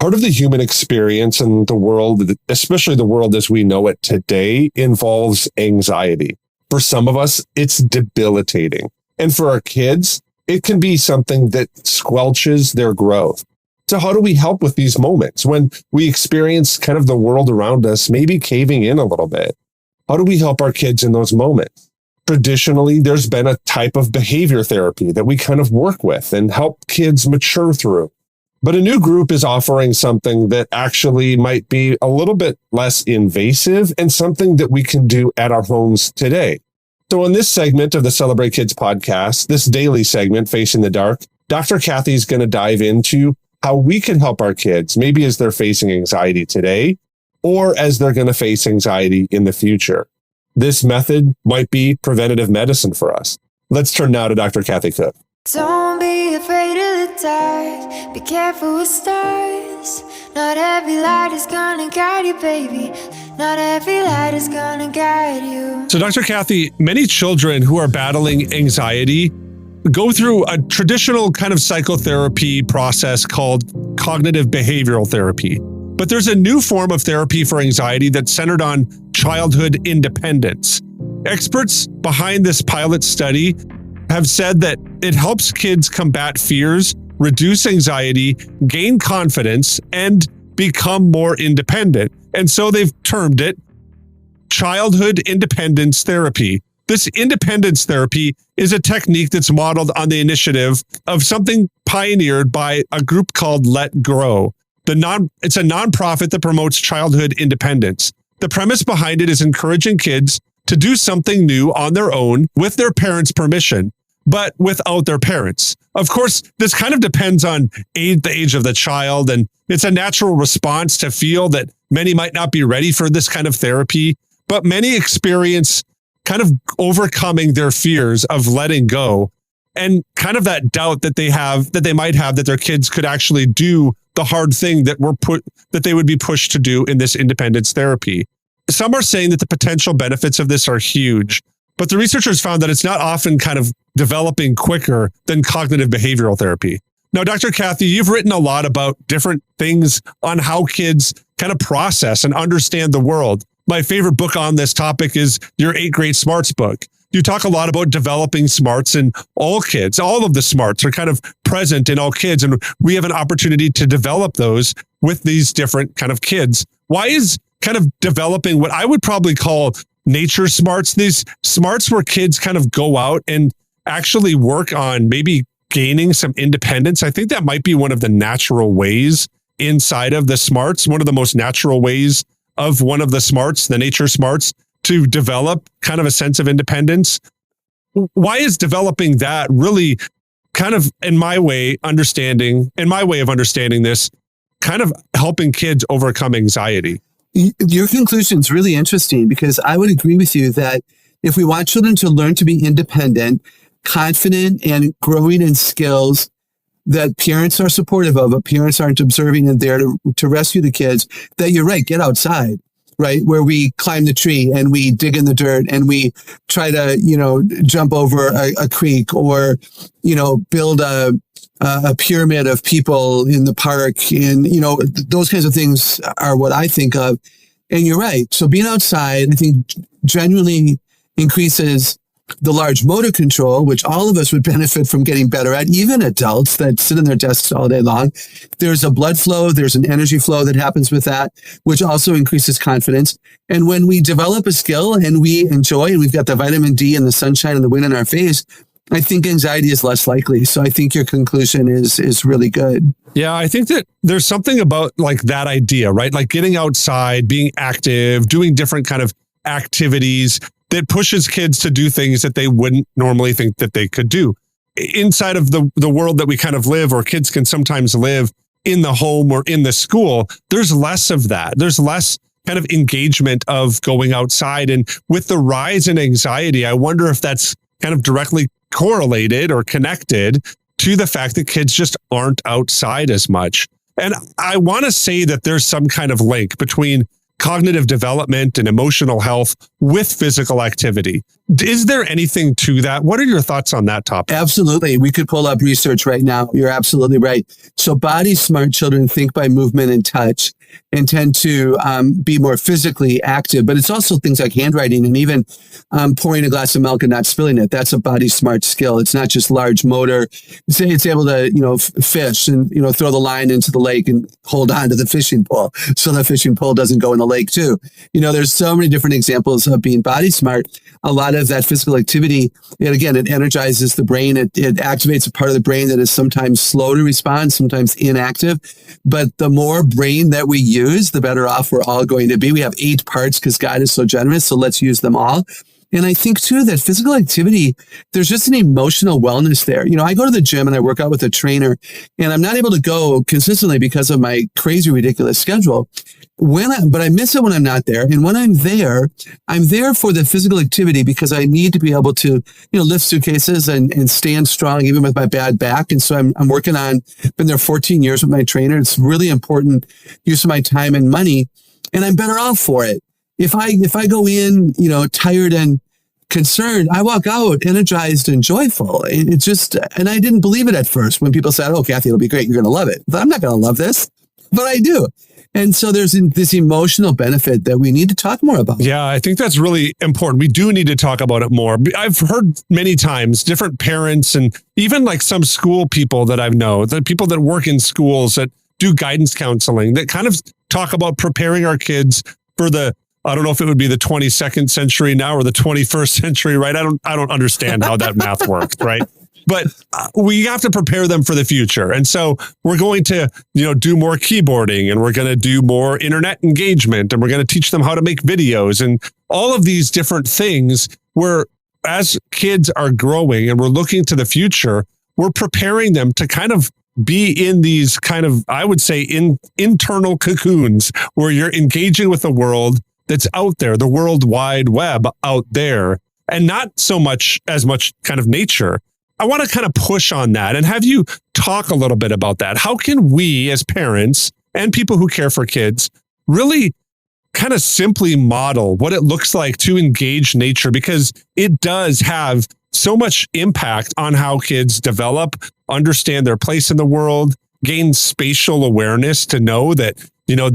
Part of the human experience and the world, especially the world as we know it today, involves anxiety. For some of us, it's debilitating. And for our kids, it can be something that squelches their growth. So how do we help with these moments when we experience kind of the world around us maybe caving in a little bit? How do we help our kids in those moments? Traditionally, there's been a type of behavior therapy that we kind of work with and help kids mature through. But a new group is offering something that actually might be a little bit less invasive and something that we can do at our homes today. So in this segment of the Celebrate Kids podcast, this daily segment, Facing the Dark, Dr. Kathy is going to dive into how we can help our kids, maybe as they're facing anxiety today, or as they're going to face anxiety in the future. This method might be preventative medicine for us. Let's turn now to Dr. Kathy Koch. Don't be afraid of the dark. Be careful with stars. Not every light is gonna guide you, baby. Not every light is gonna guide you. So, Dr. Kathy, many children who are battling anxiety go through a traditional kind of psychotherapy process called cognitive behavioral therapy. But there's a new form of therapy for anxiety that's centered on childhood independence. Experts behind this pilot study have said that it helps kids combat fears, reduce anxiety, gain confidence, and become more independent. And so they've termed it childhood independence therapy. This independence therapy is a technique that's modeled on the initiative of something pioneered by a group called Let Grow. It's a nonprofit that promotes childhood independence. The premise behind it is encouraging kids to do something new on their own with their parents' permission, but without their parents. Of course, this kind of depends on the age of the child, and it's a natural response to feel that many might not be ready for this kind of therapy, but many experience kind of overcoming their fears of letting go and kind of that doubt that they might have that their kids could actually do the hard thing that they would be pushed to do in this independence therapy. Some are saying that the potential benefits of this are huge, but the researchers found that it's not often kind of developing quicker than cognitive behavioral therapy. Now, Dr. Kathy, you've written a lot about different things on how kids kind of process and understand the world. My favorite book on this topic is your 8 Great Smarts book. You talk a lot about developing smarts in all kids. All of the smarts are kind of present in all kids, and we have an opportunity to develop those with these different kind of kids. Why is kind of developing what I would probably call nature smarts, these smarts where kids kind of go out and actually work on maybe gaining some independence? I think that might be one of the natural ways inside of the smarts, one of the most natural ways of one of the smarts, the nature smarts, to develop kind of a sense of independence. Why is developing that really kind of, in my way of understanding this, kind of helping kids overcome anxiety? Your conclusion is really interesting, because I would agree with you that if we want children to learn to be independent, confident, and growing in skills that parents are supportive of, but parents aren't observing and there to rescue the kids, that you're right, get outside, right? Where we climb the tree and we dig in the dirt and we try to, jump over a creek, or, build a pyramid of people in the park. And, those kinds of things are what I think of. And you're right. So being outside, I think, genuinely increases the large motor control, which all of us would benefit from getting better at, even adults that sit in their desks all day long. There's a blood flow, there's an energy flow that happens with that, which also increases confidence. And when we develop a skill and we enjoy, and we've got the vitamin D and the sunshine and the wind in our face, I think anxiety is less likely. So I think your conclusion is really good. Yeah, I think that there's something about like that idea, right? Like getting outside, being active, doing different kind of activities that pushes kids to do things that they wouldn't normally think that they could do. Inside of the world that we kind of live, or kids can sometimes live in the home or in the school, there's less of that. There's less kind of engagement of going outside. And with the rise in anxiety, I wonder if that's kind of directly correlated or connected to the fact that kids just aren't outside as much. And I want to say that there's some kind of link between cognitive development and emotional health with physical activity. Is there anything to that? What are your thoughts on that topic? Absolutely. We could pull up research right now. You're absolutely right. So body smart children think by movement and touch and tend to be more physically active, but it's also things like handwriting and even pouring a glass of milk and not spilling it. That's a body smart skill. It's not just large motor. It's able to, fish and, throw the line into the lake and hold on to the fishing pole so the fishing pole doesn't go in the lake too. There's so many different examples of being body smart. A lot of that physical activity, and again, it energizes the brain. It activates a part of the brain that is sometimes slow to respond, sometimes inactive. But the more brain that we use, the better off we're all going to be. We have 8 parts because God is so generous, so let's use them all. And I think too that physical activity, there's just an emotional wellness there. I go to the gym and I work out with a trainer, and I'm not able to go consistently because of my crazy, ridiculous schedule. But I miss it when I'm not there. And when I'm there for the physical activity because I need to be able to, lift suitcases and stand strong even with my bad back. And so I'm working on, been there 14 years with my trainer. It's really important use of my time and money, and I'm better off for it. If I go in, tired and concerned, I walk out energized and joyful. And I didn't believe it at first when people said, "Oh, Kathy, it'll be great. You're going to love it." But I'm not going to love this, but I do. And so there's this emotional benefit that we need to talk more about. Yeah, I think that's really important. We do need to talk about it more. I've heard many times different parents and even like some school people that I know, the people that work in schools that do guidance counseling that kind of talk about preparing our kids for I don't know if it would be the 22nd century now or the 21st century, right? I don't understand how that math works, right? But we have to prepare them for the future. And so we're going to, do more keyboarding, and we're going to do more internet engagement, and we're going to teach them how to make videos and all of these different things where as kids are growing and we're looking to the future, we're preparing them to kind of be in these kind of, I would say, internal cocoons where you're engaging with the world that's out there, the World Wide Web out there, and not so much as much kind of nature. I want to kind of push on that and have you talk a little bit about that. How can we as parents and people who care for kids really kind of simply model what it looks like to engage nature? Because it does have so much impact on how kids develop, understand their place in the world, gain spatial awareness to know that,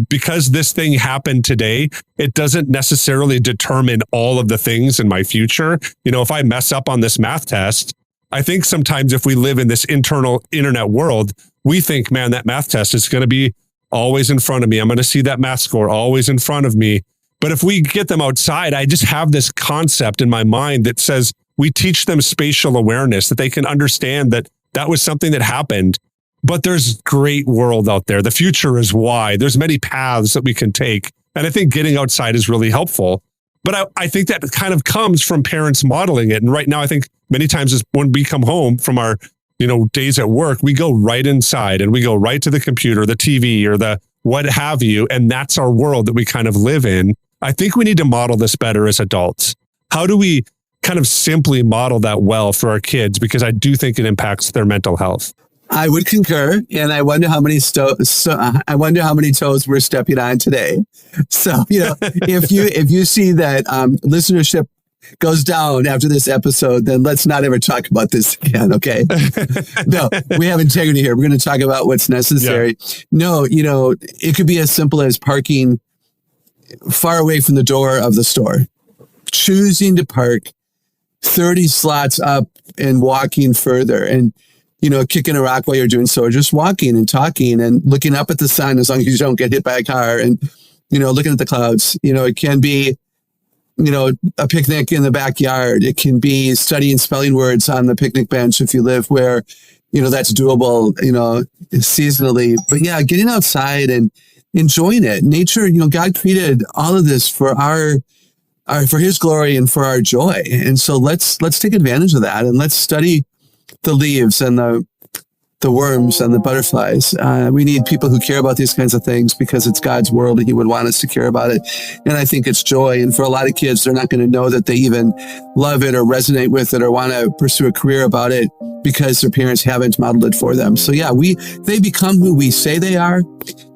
because this thing happened today, it doesn't necessarily determine all of the things in my future. If I mess up on this math test, I think sometimes if we live in this internal internet world, we think, man, that math test is going to be always in front of me. I'm going to see that math score always in front of me. But if we get them outside, I just have this concept in my mind that says we teach them spatial awareness, that they can understand that that was something that happened. But there's great world out there. The future is wide. There's many paths that we can take. And I think getting outside is really helpful. But I think that kind of comes from parents modeling it. And right now, I think many times is when we come home from our, days at work, we go right inside and we go right to the computer, the TV or the what have you. And that's our world that we kind of live in. I think we need to model this better as adults. How do we kind of simply model that well for our kids? Because I do think it impacts their mental health. I would concur, and I wonder how many toes we're stepping on today. So, if you see that listenership goes down after this episode, then let's not ever talk about this again. Okay? No, we have integrity here. We're going to talk about what's necessary. Yeah. No, it could be as simple as parking far away from the door of the store, choosing to park 30 slots up and walking further, and kicking a rock while you're doing so, or just walking and talking and looking up at the sun as long as you don't get hit by a car, and, looking at the clouds. It can be, a picnic in the backyard. It can be studying spelling words on the picnic bench if you live where, that's doable, seasonally. But yeah, getting outside and enjoying it. Nature, God created all of this for for his glory and for our joy. And so let's take advantage of that, and let's study the leaves and the worms and the butterflies. We need people who care about these kinds of things because it's God's world and he would want us to care about it. And I think it's joy. And for a lot of kids, they're not going to know that they even love it or resonate with it or want to pursue a career about it because their parents haven't modeled it for them. So yeah, they become who we say they are,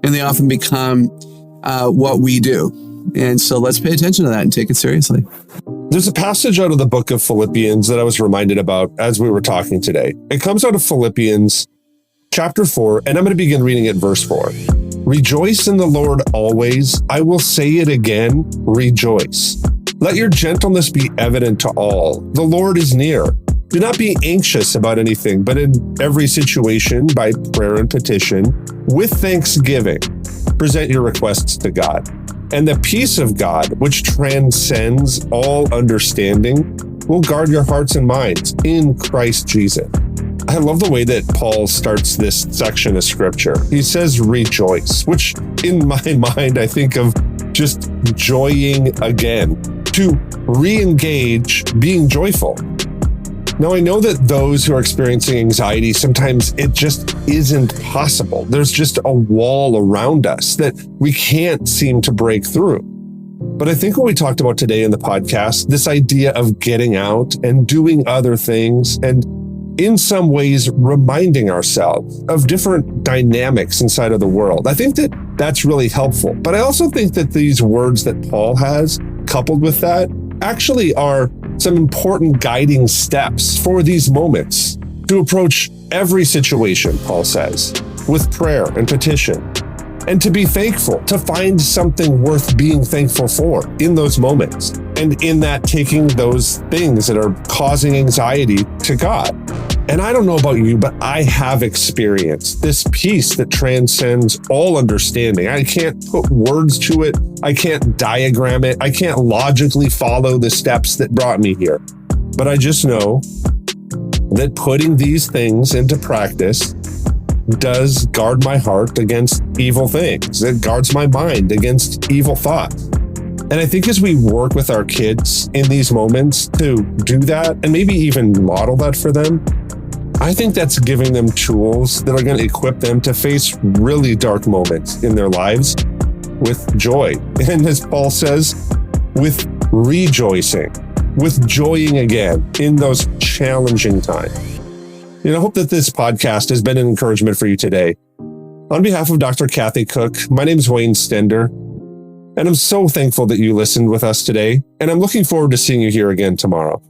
and they often become what we do. And so let's pay attention to that and take it seriously. There's a passage out of the book of Philippians that I was reminded about as we were talking today. It comes out of Philippians chapter 4, and I'm going to begin reading at verse 4. Rejoice in the Lord always. I will say it again, rejoice. Let your gentleness be evident to all. The Lord is near. Do not be anxious about anything, but in every situation, by prayer and petition, with thanksgiving, present your requests to God. And the peace of God, which transcends all understanding, will guard your hearts and minds in Christ Jesus. I love the way that Paul starts this section of scripture. He says rejoice, which in my mind, I think of just joying again, to re-engage being joyful. Now, I know that those who are experiencing anxiety, sometimes it just isn't possible. There's just a wall around us that we can't seem to break through. But I think what we talked about today in the podcast, this idea of getting out and doing other things, and in some ways reminding ourselves of different dynamics inside of the world, I think that that's really helpful. But I also think that these words that Paul has, coupled with that, actually are some important guiding steps for these moments to approach every situation, Paul says, with prayer and petition, and to be thankful, to find something worth being thankful for in those moments. And in that, taking those things that are causing anxiety to God. And I don't know about you, but I have experienced this peace that transcends all understanding. I can't put words to it. I can't diagram it. I can't logically follow the steps that brought me here. But I just know that putting these things into practice does guard my heart against evil things. It guards my mind against evil thoughts. And I think as we work with our kids in these moments to do that, and maybe even model that for them, I think that's giving them tools that are going to equip them to face really dark moments in their lives with joy. And as Paul says, with rejoicing, with joying again in those challenging times. I hope that this podcast has been an encouragement for you today. On behalf of Dr. Kathy Koch, my name is Wayne Stender, and I'm so thankful that you listened with us today, and I'm looking forward to seeing you here again tomorrow.